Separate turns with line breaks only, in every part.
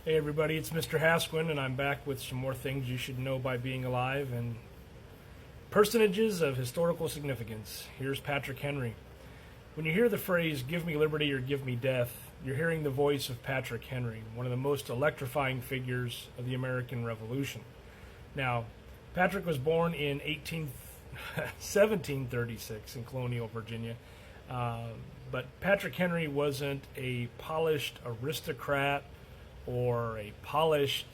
Hey everybody, it's Mr. Hasquin, and I'm back with some more things you should know by being alive and personages of historical significance. Here's Patrick Henry. When you hear the phrase, "give me liberty or give me death," you're hearing the voice of Patrick Henry, one of the most electrifying figures of the American Revolution. Now, Patrick was born in 1736 in Colonial Virginia, but Patrick Henry wasn't a polished aristocrat or a polished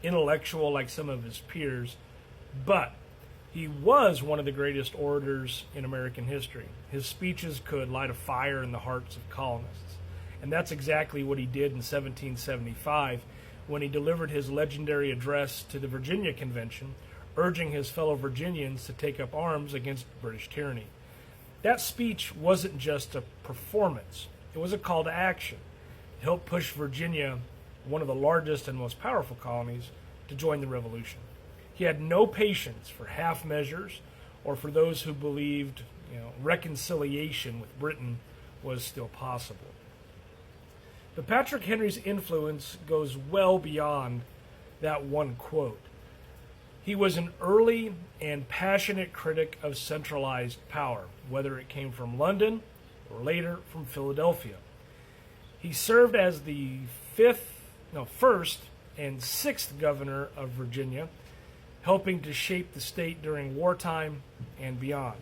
intellectual like some of his peers, but he was one of the greatest orators in American history. His speeches could light a fire in the hearts of colonists, and that's exactly what he did in 1775 when he delivered his legendary address to the Virginia Convention, urging his fellow Virginians to take up arms against British tyranny. That speech wasn't just a performance, it was a call to action. It helped push Virginia, one of the largest and most powerful colonies, to join the revolution. He had no patience for half measures or for those who believed reconciliation with Britain was still possible. But Patrick Henry's influence goes well beyond that one quote. He was an early and passionate critic of centralized power, whether it came from London or later from Philadelphia. He served as the first and sixth governor of Virginia, helping to shape the state during wartime and beyond.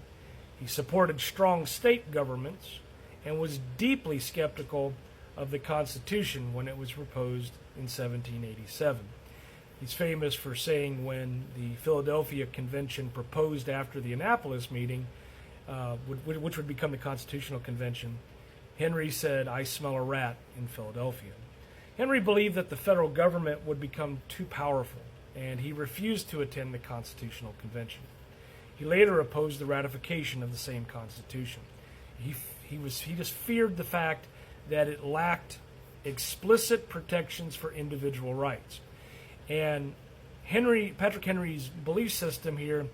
He supported strong state governments and was deeply skeptical of the Constitution when it was proposed in 1787. He's famous for saying when the Philadelphia Convention proposed after the Annapolis meeting, which would become the Constitutional Convention, Henry said, "I smell a rat in Philadelphia." Henry believed that the federal government would become too powerful, and he refused to attend the Constitutional Convention. He later opposed the ratification of the same Constitution. He just feared the fact that it lacked explicit protections for individual rights. And Patrick Henry's belief system here,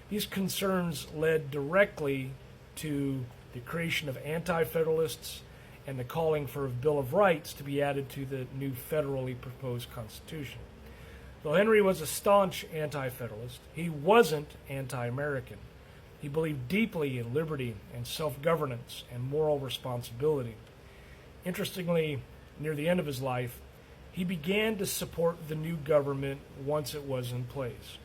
these concerns led directly to the creation of anti-federalists and the calling for a Bill of Rights to be added to the new federally proposed Constitution. Though Henry was a staunch anti-federalist, he wasn't anti-American. He believed deeply in liberty and self-governance and moral responsibility. Interestingly, near the end of his life, he began to support the new government once it was in place,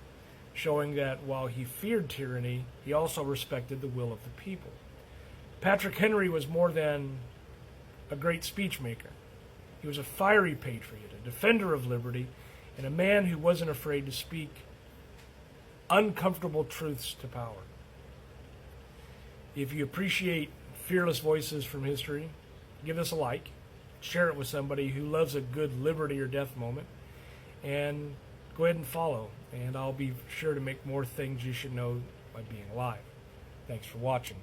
showing that while he feared tyranny, he also respected the will of the people. Patrick Henry was more than a great speechmaker. He was a fiery patriot, a defender of liberty, and a man who wasn't afraid to speak uncomfortable truths to power. If you appreciate fearless voices from history, give us a like, share it with somebody who loves a good liberty or death moment, and go ahead and follow, and I'll be sure to make more things you should know by being alive. Thanks for watching.